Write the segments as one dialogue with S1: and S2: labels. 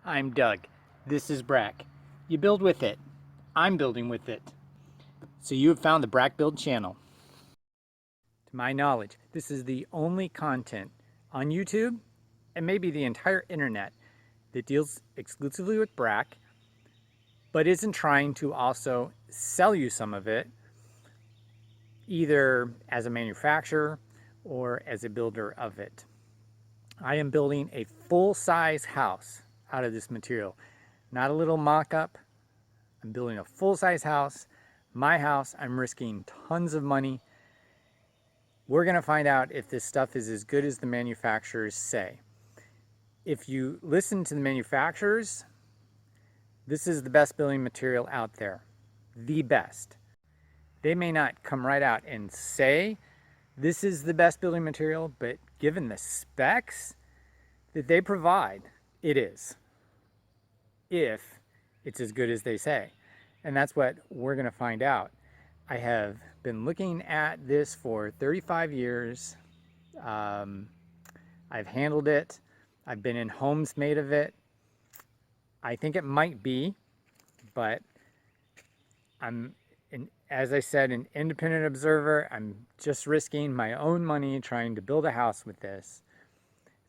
S1: I'm Doug. This is BRAC. You build with it. I'm building with it. So you have found the BRAC Build channel. To my knowledge, this is the only content on YouTube and maybe the entire internet that deals exclusively with BRAC, but isn't trying to also sell you some of it, either as a manufacturer or as a builder of it. I am building a full-size house out of this material, not a little mock-up. I'm building a full-size house. My house, I'm risking tons of money. We're gonna find out if this stuff is as good as the manufacturers say. If you listen to the manufacturers, this is the best building material out there, the best. They may not come right out and say this is the best building material, but given the specs that they provide, it is, if it's as good as they say. And that's what we're gonna find out. I have been looking at this for 35 years. I've handled it. I've been in homes made of it. I think it might be, but I'm, as I said, an independent observer. I'm just risking my own money trying to build a house with this.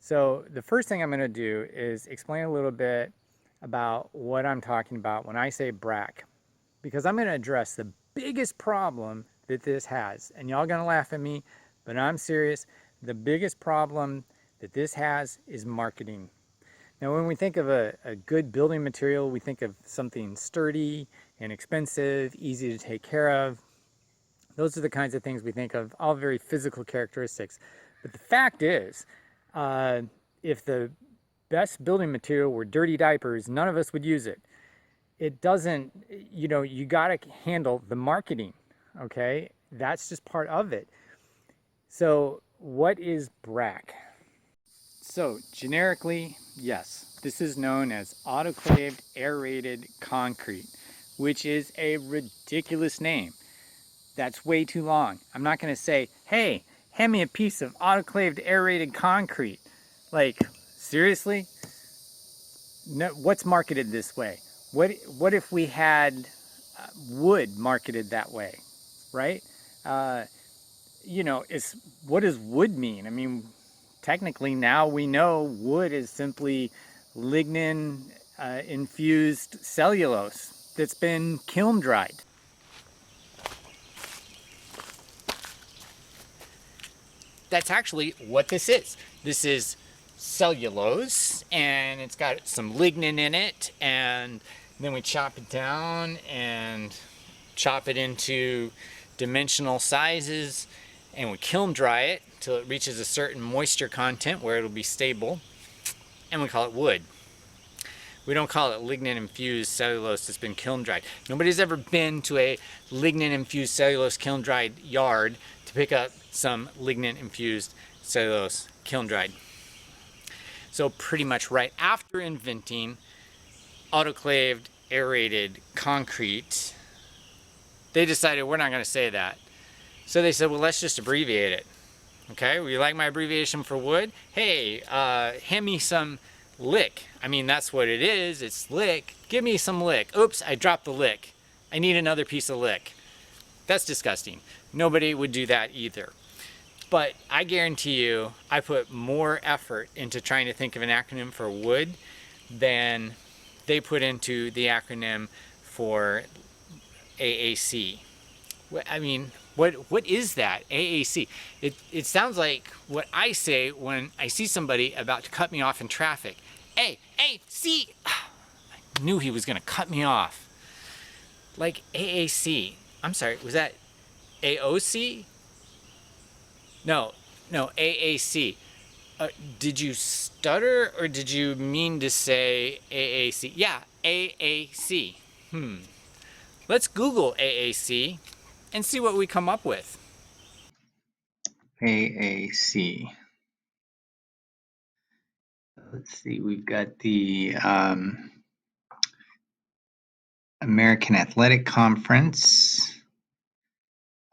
S1: So the first thing I'm gonna do is explain a little bit about what I'm talking about when I say BRAC, because I'm gonna address the biggest problem that this has. And y'all gonna laugh at me, but I'm serious. The biggest problem that this has is marketing. Now, when we think of a good building material, we think of something sturdy and expensive, easy to take care of. Those are the kinds of things we think of, all very physical characteristics. But the fact is, if the best building material were dirty diapers, none of us would use it. It doesn't, you know, you gotta handle the marketing, okay? That's just part of it. So what is BRAC? So generically, yes, this is known as Autoclaved Aerated Concrete, which is a ridiculous name. That's way too long. I'm not gonna say, hey, hand me a piece of autoclaved aerated concrete. Like, seriously? No, what's marketed this way? What if we had wood marketed that way, right? You know, what does wood mean? I mean, technically now we know wood is simply lignin infused cellulose that's been kiln dried. That's actually what this is. This is cellulose, and it's got some lignin in it, and then we chop it down and chop it into dimensional sizes, and we kiln dry it till it reaches a certain moisture content where it'll be stable, and we call it wood. We don't call it lignin infused cellulose that's been kiln dried. Nobody's ever been to a lignin infused cellulose kiln dried yard to pick up some lignin infused cellulose kiln dried. So pretty much right after inventing autoclaved aerated concrete, they decided we're not going to say that. So they said, well, let's just abbreviate it. Okay, well, you like my abbreviation for wood? Hey, hand me some lick. I mean, that's what it is. It's lick. Give me some lick. Oops, I dropped the lick. I need another piece of lick. That's disgusting. Nobody would do that either. But I guarantee you, I put more effort into trying to think of an acronym for wood than they put into the acronym for AAC. I mean, what is that, AAC? It sounds like what I say when I see somebody about to cut me off in traffic. AAC! I knew he was gonna cut me off. Like AAC. I'm sorry, was that AOC? No, AAC. Did you stutter or did you mean to say AAC? Yeah, AAC. Let's Google AAC and see what we come up with.
S2: AAC. Let's see, we've got the American Athletic Conference,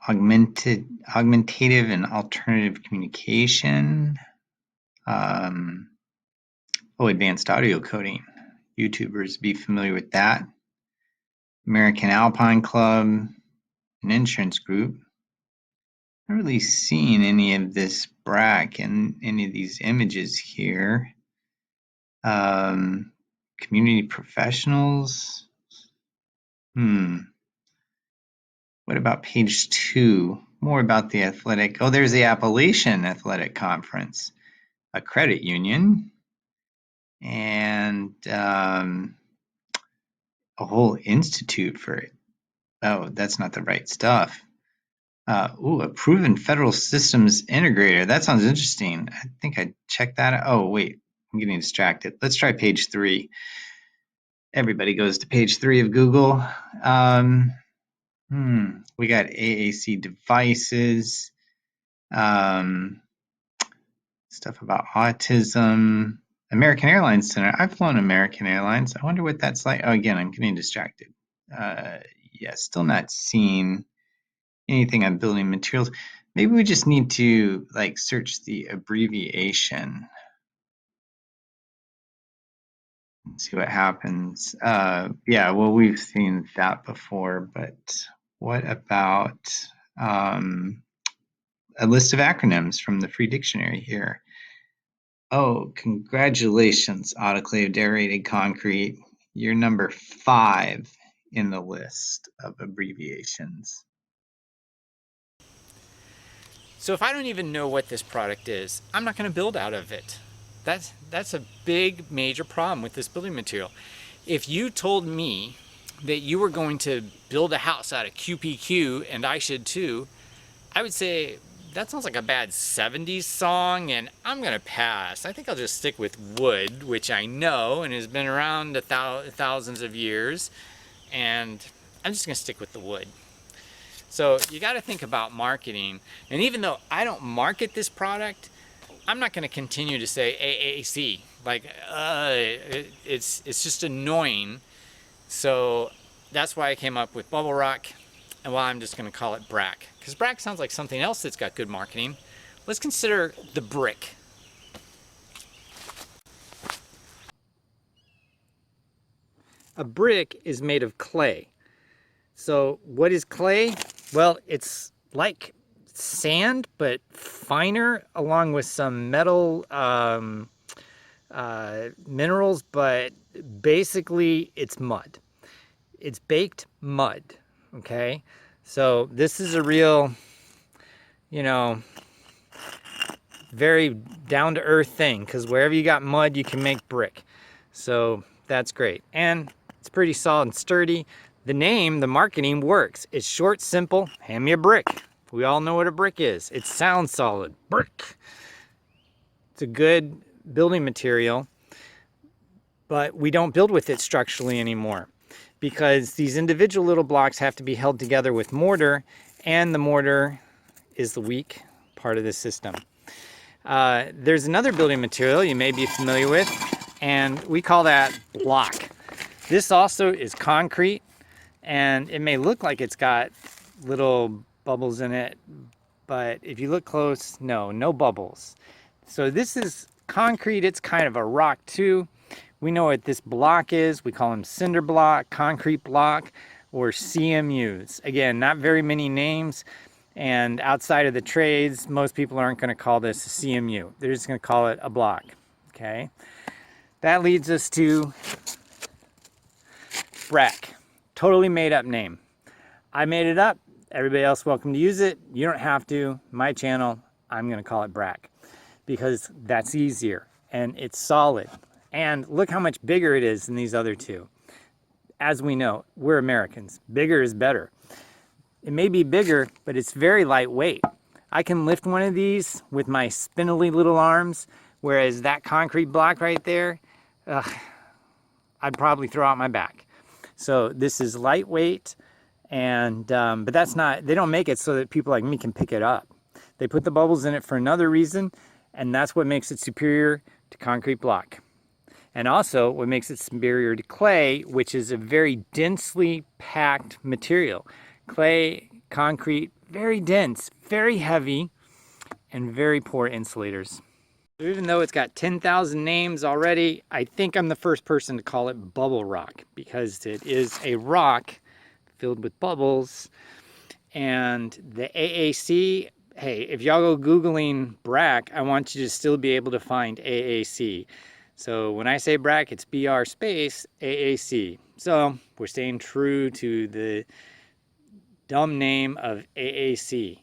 S2: augmentative and alternative communication, advanced audio coding. YouTubers be familiar with that. American Alpine Club, an insurance group. Not really seeing any of this BRAC in any of these images here. Community professionals. What about page 2? More about the athletic. Oh, there's the Appalachian Athletic Conference, a credit union, and a whole institute for it. Oh, that's not the right stuff. A proven federal systems integrator. That sounds interesting. I think I checked that out. Oh, wait, I'm getting distracted. Let's try page 3. Everybody goes to page 3 of Google. We got AAC devices, stuff about autism, American Airlines Center. I've flown American Airlines. I wonder what that's like. Oh, again, I'm getting distracted. Yeah, still not seeing anything on building materials. Maybe we just need to like search the abbreviation and see what happens. Yeah, well, we've seen that before, but what about a list of acronyms from the free dictionary here? Oh, congratulations, Autoclaved Aerated Concrete. You're number 5 in the list of abbreviations.
S1: So if I don't even know what this product is, I'm not going to build out of it. That's a big major problem with this building material. If you told me that you were going to build a house out of QPQ and I should too, I would say that sounds like a bad 70s song and I'm gonna pass. I think I'll just stick with wood, which I know and has been around thousands of years, and I'm just gonna stick with the wood. So you got to think about marketing, and even though I don't market this product, I'm not going to continue to say AAC. Like, it's just annoying. So that's why I came up with Bubble Rock, and why I'm just going to call it BRAC. Because BRAC sounds like something else that's got good marketing. Let's consider the brick. A brick is made of clay. So what is clay? Well, it's like sand, but finer, along with some metal minerals, but basically it's mud. It's baked mud, okay? So this is a real, very down-to-earth thing, because wherever you got mud, you can make brick. So that's great. And it's pretty solid and sturdy. The name, the marketing works. It's short, simple, hand me a brick. We all know what a brick is. It sounds solid, brick. It's a good building material, but we don't build with it structurally anymore because these individual little blocks have to be held together with mortar, and the mortar is the weak part of the system. There's another building material you may be familiar with, and we call that block. This also is concrete, and it may look like it's got little bubbles in it, but if you look close, no bubbles. So this is concrete. It's kind of a rock too. We know what this block is. We call them cinder block, concrete block, or CMUs. Again, not very many names, and outside of the trades, most people aren't going to call this a CMU. They're just going to call it a block. Okay, that leads us to BRAC. Totally made up name. I made it up. Everybody else welcome to use it. You don't have to. My channel, I'm going to call it BRAC because that's easier and it's solid. And look how much bigger it is than these other two. As we know, we're Americans. Bigger is better. It may be bigger, but it's very lightweight. I can lift one of these with my spindly little arms, whereas that concrete block right there, I'd probably throw out my back. So this is lightweight, and but that's not, they don't make it so that people like me can pick it up. They put the bubbles in it for another reason, and that's what makes it superior to concrete block. And also what makes it superior to clay, which is a very densely packed material. Clay, concrete, very dense, very heavy, and very poor insulators. Even though it's got 10,000 names already, I think I'm the first person to call it bubble rock because it is a rock filled with bubbles. And the AAC, hey, if y'all go Googling BRAC, I want you to still be able to find AAC. So when I say BRAC, it's BR space AAC. So we're staying true to the dumb name of AAC.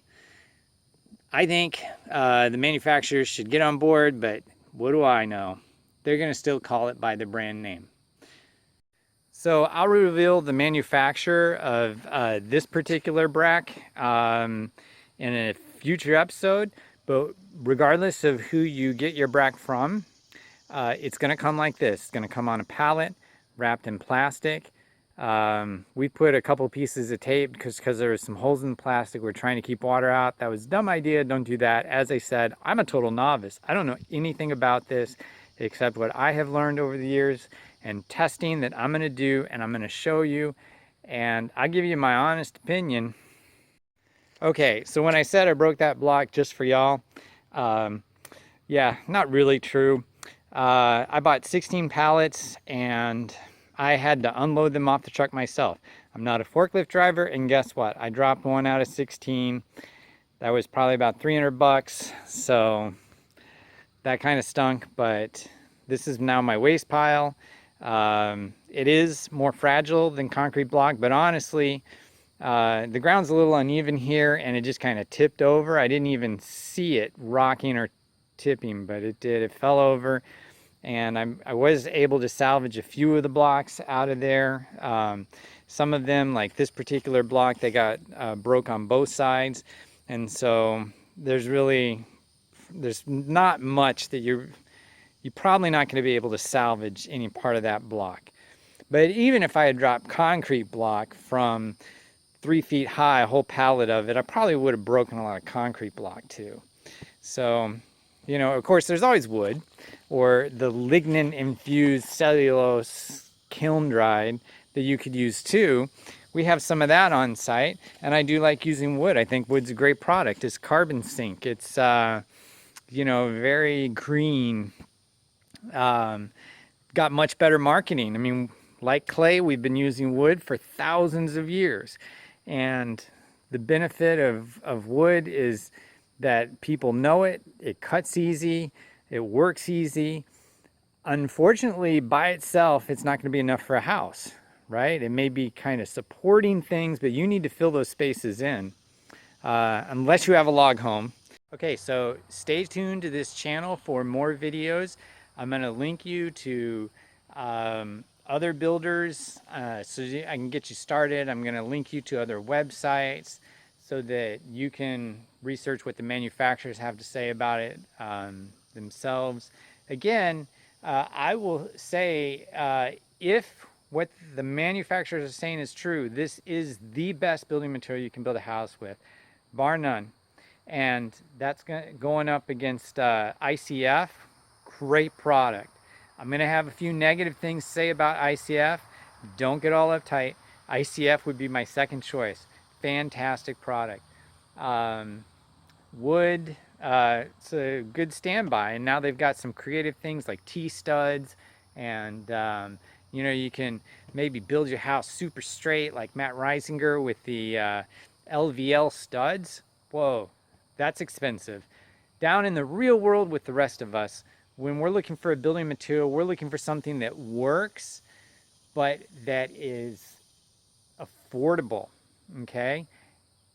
S1: I think the manufacturers should get on board, but what do I know? They're going to still call it by the brand name. So I'll reveal the manufacturer of this particular BRAC in a future episode, but regardless of who you get your BRAC from, it's going to come like this. It's going to come on a pallet wrapped in plastic. We put a couple pieces of tape because there was some holes in the plastic. We're trying to keep water out. That was a dumb idea. Don't do that. As I said, I'm a total novice. I don't know anything about this except what I have learned over the years and testing that I'm going to do, and I'm going to show you, and I'll give you my honest opinion. Okay, so when I said I broke that block just for y'all, yeah, not really true. I bought 16 pallets and I had to unload them off the truck myself. I'm not a forklift driver, and guess what? I dropped one out of 16. That was probably about 300 bucks, so that kind of stunk, but this is now my waste pile. It is more fragile than concrete block, but honestly, the ground's a little uneven here and it just kind of tipped over. I didn't even see it rocking or tipping, but it did. It fell over, and I was able to salvage a few of the blocks out of there. Some of them, like this particular block, they got broke on both sides, and so there's not much that you're probably not going to be able to salvage any part of that block. But even if I had dropped concrete block from 3 feet high, a whole pallet of it, I probably would have broken a lot of concrete block too. So, you know, of course, there's always wood or the lignin-infused cellulose kiln dried that you could use too. We have some of that on site, and I do like using wood. I think wood's a great product. It's carbon sink. It's, you know, very green. Got much better marketing. I mean, like clay, we've been using wood for thousands of years. And the benefit of wood is that people know it, it cuts easy, it works easy. Unfortunately, by itself, it's not going to be enough for a house, right? It may be kind of supporting things, but you need to fill those spaces in, unless you have a log home. Okay, so stay tuned to this channel for more videos. I'm going to link you to other builders so I can get you started. I'm going to link you to other websites so that you can research what the manufacturers have to say about it themselves. Again, I will say if what the manufacturers are saying is true, this is the best building material you can build a house with, bar none. And that's going up against ICF. Great product. I'm going to have a few negative things to say about ICF. Don't get all uptight. ICF would be my second choice. Fantastic product. Wood, it's a good standby. And now they've got some creative things like T-studs. And, you know, you can maybe build your house super straight like Matt Reisinger with the LVL studs. Whoa, that's expensive. Down in the real world with the rest of us, when we're looking for a building material, we're looking for something that works, but that is affordable, okay?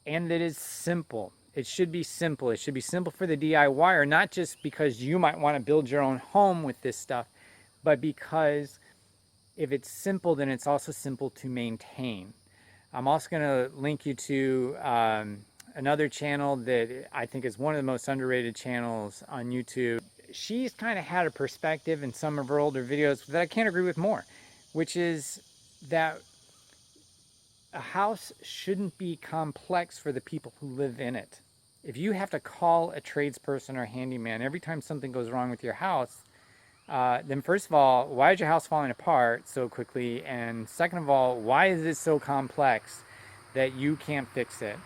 S1: And that is simple. It should be simple. It should be simple for the DIYer, not just because you might want to build your own home with this stuff, but because if it's simple, then it's also simple to maintain. I'm also going to link you to another channel that I think is one of the most underrated channels on YouTube. She's kind of had a perspective in some of her older videos that I can't agree with more, which is that a house shouldn't be complex for the people who live in it. If you have to call a tradesperson or a handyman every time something goes wrong with your house, then first of all, why is your house falling apart so quickly? And second of all, why is it so complex that you can't fix it?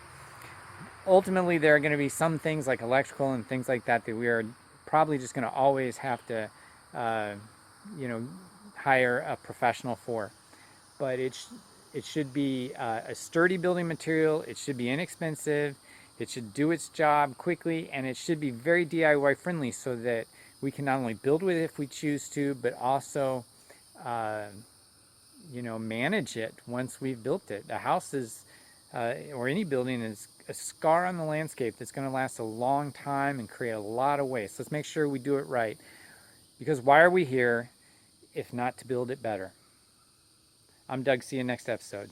S1: Ultimately, there are going to be some things like electrical and things like that that we are probably just going to always have to, you know, hire a professional for. But it should be a sturdy building material. It should be inexpensive. It should do its job quickly, and it should be very DIY friendly so that we can not only build with it if we choose to, but also, uh, you know, manage it once we've built it. A house is, or any building is a scar on the landscape that's going to last a long time and create a lot of waste. Let's make sure we do it right. Because why are we here if not to build it better? I'm Doug. See you next episode.